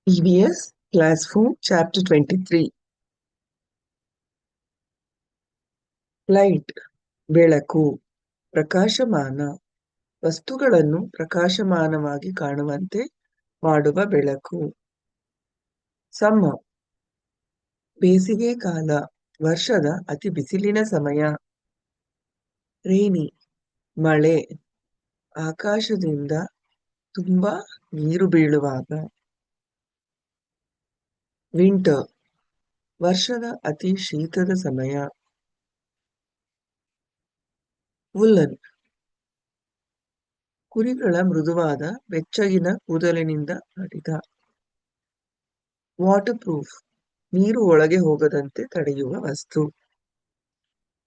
EVS Class 4 Chapter 23 light ಬೆಳಕು ಪ್ರಕಾಶಮಾನ ವಸ್ತುಗಳನ್ನು ಪ್ರಕಾಶಮಾನವಾಗಿ ಕಾಣುವಂತೆ ಮಾಡುವ ಬೆಳಕು. ಸಮ್ಮರ್ ಬೇಸಿಗೆ ಕಾಲ, ವರ್ಷದ ಅತಿ ಬಿಸಿಲಿನ ಸಮಯ. ರೇನಿ ಮಳೆ, ಆಕಾಶದಿಂದ ತುಂಬಾ ನೀರು ಬೀಳುವಾಗ. ವಿಂಟರ್ ವರ್ಷದ ಅತಿ ಶೀತದ ಸಮಯ. ವುಲ್ಲನ್ ಕುರಿಗಳ ಮೃದುವಾದ ಬೆಚ್ಚಗಿನ ಕೂದಲಿನಿಂದ ಮಾಡಿದ. ವಾಟರ್ ಪ್ರೂಫ್ ನೀರು ಒಳಗೆ ಹೋಗದಂತೆ ತಡೆಯುವ ವಸ್ತು.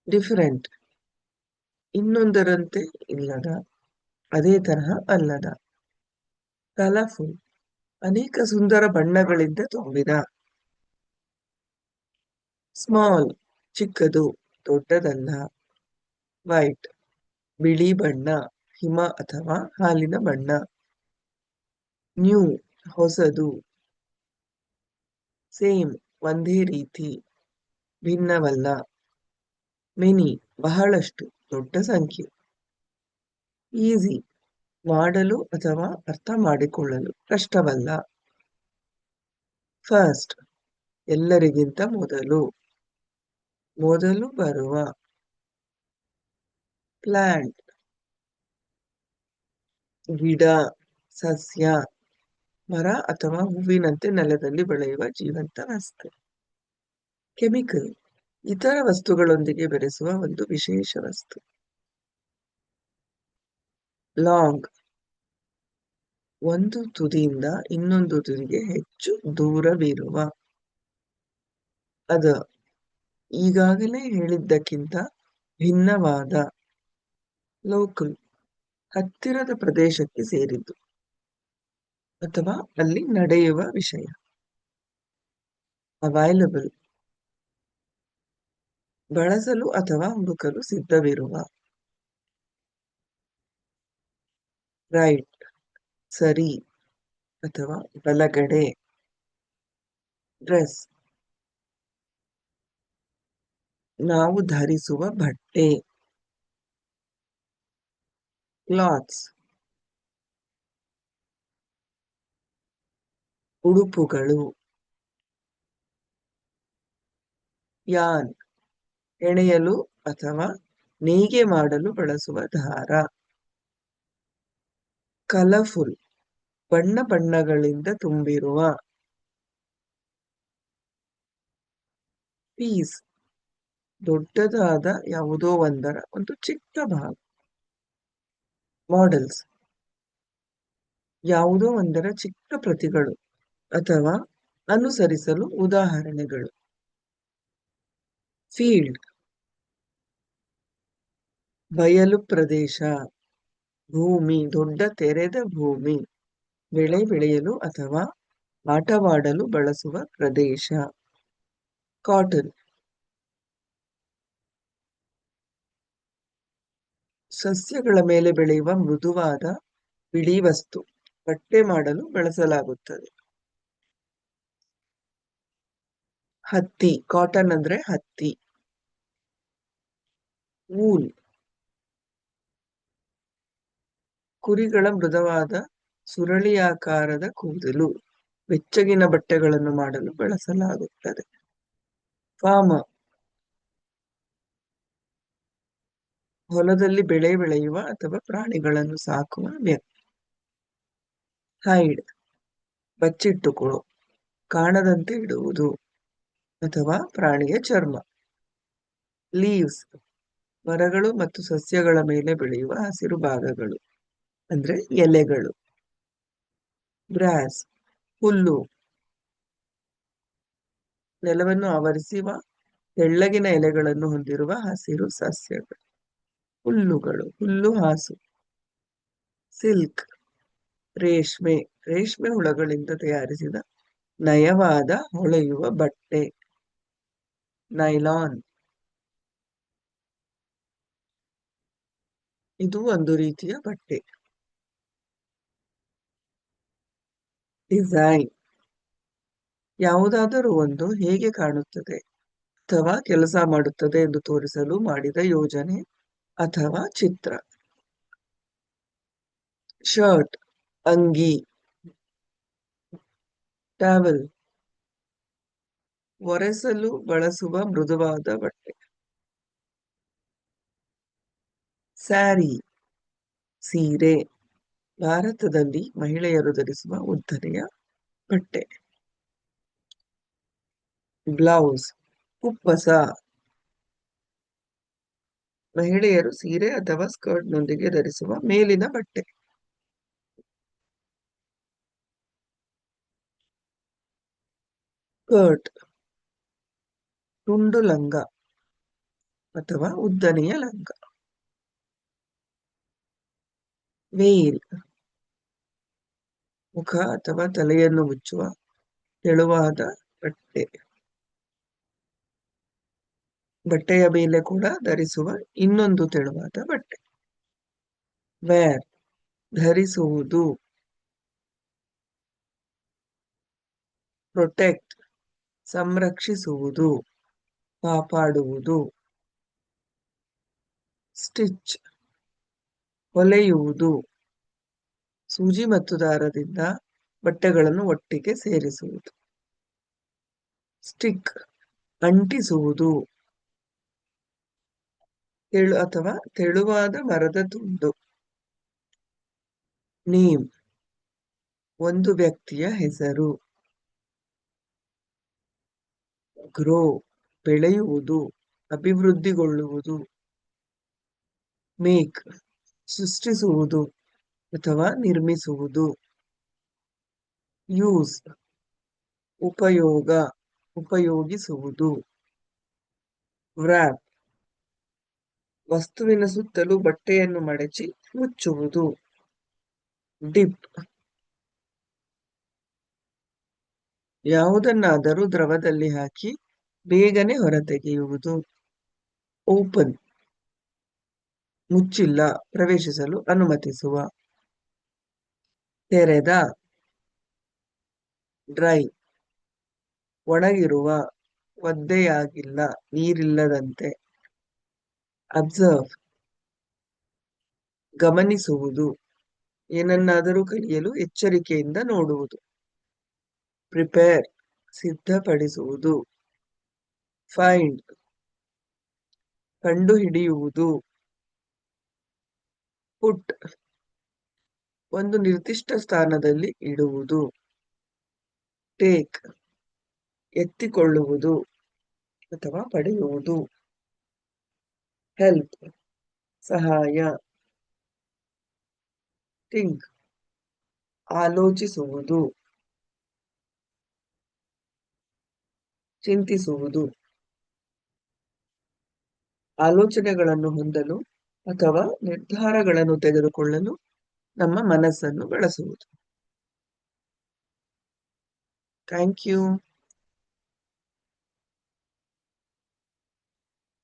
ಡಿಫರೆಂಟ್ ಇನ್ನೊಂದರಂತೆ ಇಲ್ಲದ, ಅದೇ ತರಹ ಅಲ್ಲದ. ಕಲರ್ಫುಲ್ ಅನೇಕ ಸುಂದರ ಬಣ್ಣಗಳಿಂದ ತುಂಬಿದ. ಸ್ಮಾಲ್ ಚಿಕ್ಕದು, ದೊಡ್ಡದಲ್ಲ. ವೈಟ್ ಬಿಳಿ ಬಣ್ಣ, ಹಿಮ ಅಥವಾ ಹಾಲಿನ ಬಣ್ಣ. ನ್ಯೂ ಹೊಸದು. ಸೇಮ್ ಒಂದೇ ರೀತಿ, ಭಿನ್ನವಲ್ಲ. ಮೆನಿ ಬಹಳಷ್ಟು, ದೊಡ್ಡ ಸಂಖ್ಯೆ. ಈಸಿ ಮಾಡಲು ಅಥವಾ ಅರ್ಥ ಮಾಡಿಕೊಳ್ಳಲು ಕಷ್ಟವಲ್ಲ. ಫಸ್ಟ್ ಎಲ್ಲರಿಗಿಂತ ಮೊದಲು, ಮೊದಲು ಬರುವ. ಪ್ಲಾಂಟ್ ಗಿಡ, ಸಸ್ಯ, ಮರ ಅಥವಾ ಹೂವಿನಂತೆ ನೆಲದಲ್ಲಿ ಬೆಳೆಯುವ ಜೀವಂತ ವಸ್ತು. ಕೆಮಿಕಲ್ ಇತರ ವಸ್ತುಗಳೊಂದಿಗೆ ಬೆರೆಸುವ ಒಂದು ವಿಶೇಷ ವಸ್ತು. ಲಾಂಗ್ ಒಂದು ತುದಿಯಿಂದ ಇನ್ನೊಂದು ತುದಿಗೆ ಹೆಚ್ಚು ದೂರವಿರುವ. ಅದ ಈಗಾಗಲೇ ಹೇಳಿದ್ದಕ್ಕಿಂತ ಭಿನ್ನವಾದ. ಲೋಕಲ್ ಹತ್ತಿರದ ಪ್ರದೇಶಕ್ಕೆ ಸೇರಿದ್ದು ಅಥವಾ ಅಲ್ಲಿ ನಡೆಯುವ ವಿಷಯ. ಅವೈಲಬಲ್ ಬಳಸಲು ಅಥವಾ ಹುಡುಕಲು ಸಿದ್ಧವಿರುವ. ರೈಟ್ ಸರಿ ಅಥವಾ ಬಲಗಡೆ. ಡ್ರೆಸ್ ನಾವು ಧರಿಸುವ ಬಟ್ಟೆ. ಕ್ಲಾತ್ಸ್ ಉಡುಪುಗಳು. ಯಾನ್ ಹೆಣೆಯಲು ಅಥವಾ ನೇಯ್ಗೆ ಮಾಡಲು ಬಳಸುವ ದಾರ. ಕಲರ್ಫುಲ್ ಬಣ್ಣ ಬಣ್ಣಗಳಿಂದ ತುಂಬಿರುವ. ಪೀಸ್ ದೊಡ್ಡದಾದ ಯಾವುದೋ ಒಂದರ ಒಂದು ಚಿಕ್ಕ ಭಾಗ. ಮಾಡೆಲ್ಸ್ ಯಾವುದೋ ಒಂದರ ಚಿಕ್ಕ ಪ್ರತಿಗಳು ಅಥವಾ ಅನುಸರಿಸಲು ಉದಾಹರಣೆಗಳು. ಫೀಲ್ಡ್ ಬಯಲು ಪ್ರದೇಶ, ಭೂಮಿ, ದೊಡ್ಡ ತೆರೆದ ಭೂಮಿ, ಬೆಳೆ ಬೆಳೆಯಲು ಅಥವಾ ಆಟವಾಡಲು ಬಳಸುವ ಪ್ರದೇಶ. ಕಾಟನ್ ಸಸ್ಯಗಳ ಮೇಲೆ ಬೆಳೆಯುವ ಮೃದುವಾದ ಬಿಳಿ ವಸ್ತು, ಬಟ್ಟೆ ಮಾಡಲು ಬಳಸಲಾಗುತ್ತದೆ. ಹತ್ತಿ ಕಾಟನ್ ಅಂದ್ರೆ ಹತ್ತಿ. ವೂಲ್ ಕುರಿಗಳ ಮೃದುವಾದ ಸುರಳಿಯಾಕಾರದ ಕೂದಲು, ಬೆಚ್ಚಗಿನ ಬಟ್ಟೆಗಳನ್ನು ಮಾಡಲು ಬಳಸಲಾಗುತ್ತದೆ. ಫಾರ್ಮರ್ ಹೊಲದಲ್ಲಿ ಬೆಳೆ ಬೆಳೆಯುವ ಅಥವಾ ಪ್ರಾಣಿಗಳನ್ನು ಸಾಕುವ ವ್ಯಕ್ತಿ. ಹೈಡ್ ಬಚ್ಚಿಟ್ಟುಕೊಳ್ಳು, ಕಾಣದಂತೆ ಇಡುವುದು ಅಥವಾ ಪ್ರಾಣಿಯ ಚರ್ಮ. ಲೀವ್ಸ್ ಮರಗಳು ಮತ್ತು ಸಸ್ಯಗಳ ಮೇಲೆ ಬೆಳೆಯುವ ಹಸಿರು ಭಾಗಗಳು ಅಂದ್ರೆ ಎಲೆಗಳು. ಗ್ರಾಸ್ ಹುಲ್ಲು ನೆಲವನ್ನು ಆವರಿಸುವ ತೆಳ್ಳಗಿನ ಎಲೆಗಳನ್ನು ಹೊಂದಿರುವ ಹಸಿರು ಸಸ್ಯಗಳು. ಹುಲ್ಲುಗಳು, ಹುಲ್ಲು ಹಾಸು. ಸಿಲ್ಕ್ ರೇಷ್ಮೆ, ರೇಷ್ಮೆ ಹುಳಗಳಿಂದ ತಯಾರಿಸಿದ ನಯವಾದ ಹೊಳೆಯುವ ಬಟ್ಟೆ. ನೈಲಾನ್ ಇದು ಒಂದು ರೀತಿಯ ಬಟ್ಟೆ. ಡಿಸೈನ್ ಯಾವುದಾದರೂ ಒಂದು ಹೇಗೆ ಕಾಣುತ್ತದೆ ಅಥವಾ ಕೆಲಸ ಮಾಡುತ್ತದೆ ಎಂದು ತೋರಿಸಲು ಮಾಡಿದ ಯೋಜನೆ ಅಥವಾ ಚಿತ್ರ. ಶರ್ಟ್ ಅಂಗಿ. ಟವಲ್ ಒರೆಸಲು ಬಳಸುವ ಮೃದುವಾದ ಬಟ್ಟೆ. ಸ್ಯಾರಿ ಸೀರೆ, ಭಾರತದಲ್ಲಿ ಮಹಿಳೆಯರು ಧರಿಸುವ ಉದ್ದನೆಯ ಬಟ್ಟೆ. ಬ್ಲೌಸ್ ಕುಪ್ಪಸ, ಮಹಿಳೆಯರು ಸೀರೆ ಅಥವಾ ಸ್ಕರ್ಟ್ನೊಂದಿಗೆ ಧರಿಸುವ ಮೇಲಿನ ಬಟ್ಟೆ. ಸ್ಕರ್ಟ್ ತುಂಡು ಲಂಗ ಅಥವಾ ಉದ್ದನೆಯ ಲಂಗ. ವೇಲ್ ಮುಖ ಅಥವಾ ತಲೆಯನ್ನು ಮುಚ್ಚುವ ತೆಳುವಾದ ಬಟ್ಟೆ. ಬಟ್ಟೆಯ ಮೇಲೆ ಕೂಡ ಧರಿಸುವ ಇನ್ನೊಂದು ತೆಳುವಾದ ಬಟ್ಟೆ. ವೇರ್ ಧರಿಸುವುದು. ಪ್ರೊಟೆಕ್ಟ್ ಸಂರಕ್ಷಿಸುವುದು, ಕಾಪಾಡುವುದು. ಸ್ಟಿಚ್ ಹೊಲೆಯುವುದು, ಸೂಜಿ ಮತ್ತು ದಾರದಿಂದ ಬಟ್ಟೆಗಳನ್ನು ಒಟ್ಟಿಗೆ ಸೇರಿಸುವುದು. ಸ್ಟಿಕ್ ಅಂಟಿಸುವುದು, ಅಥವಾ ತೆಳುವಾದ ಮರದ ತುಂಡು. ನೇಮ್ ಒಂದು ವ್ಯಕ್ತಿಯ ಹೆಸರು. ಗ್ರೋ ಬೆಳೆಯುವುದು, ಅಭಿವೃದ್ಧಿಗೊಳ್ಳುವುದು. ಮೇಕ್ ಸೃಷ್ಟಿಸುವುದು ಅಥವಾ ನಿರ್ಮಿಸುವುದು. ಯೂಸ್ ಉಪಯೋಗ, ಉಪಯೋಗಿಸುವುದು. ವ್ರಾಪ್ ವಸ್ತುವಿನ ಸುತ್ತಲೂ ಬಟ್ಟೆಯನ್ನು ಮಡಚಿ ಮುಚ್ಚುವುದು. ಡಿಪ್ ಯಾವುದನ್ನಾದರೂ ದ್ರವದಲ್ಲಿ ಹಾಕಿ ಬೇಗನೆ ಹೊರತೆಗೆಯುವುದು. ಓಪನ್ ಮುಚ್ಚಿಲ್ಲ, ಪ್ರವೇಶಿಸಲು ಅನುಮತಿಸುವ. ತೆರೆದ. ಡ್ರೈ ಒಣಗಿರುವ, ಒದ್ದೆಯಾಗಿಲ್ಲ, ನೀರಿಲ್ಲದಂತೆ. ಅಬ್ಸರ್ವ್ ಗಮನಿಸುವುದು, ಏನನ್ನಾದರೂ ಕಲಿಯಲು ಎಚ್ಚರಿಕೆಯಿಂದ ನೋಡುವುದು. ಪ್ರಿಪೇರ್ ಸಿದ್ಧಪಡಿಸುವುದು. ಫೈಂಡ್ ಕಂಡುಹಿಡಿಯುವುದು. ಪುಟ್ ಒಂದು ನಿರ್ದಿಷ್ಟ ಸ್ಥಾನದಲ್ಲಿ ಇಡುವುದು. ಟೇಕ್ ಎತ್ತಿಕೊಳ್ಳುವುದು ಅಥವಾ ಪಡೆಯುವುದು. ಹೆಲ್ಪ್ ಸಹಾಯ. ಥಿಂಕ್ ಆಲೋಚಿಸುವುದು, ಚಿಂತಿಸುವುದು. ಆಲೋಚನೆಗಳನ್ನು ಹೊಂದಲು ಅಥವಾ ನಿರ್ಧಾರಗಳನ್ನು ತೆಗೆದುಕೊಳ್ಳಲು ನಮ್ಮ ಮನಸ್ಸನ್ನು ಬಳಸುವುದು. Thank you.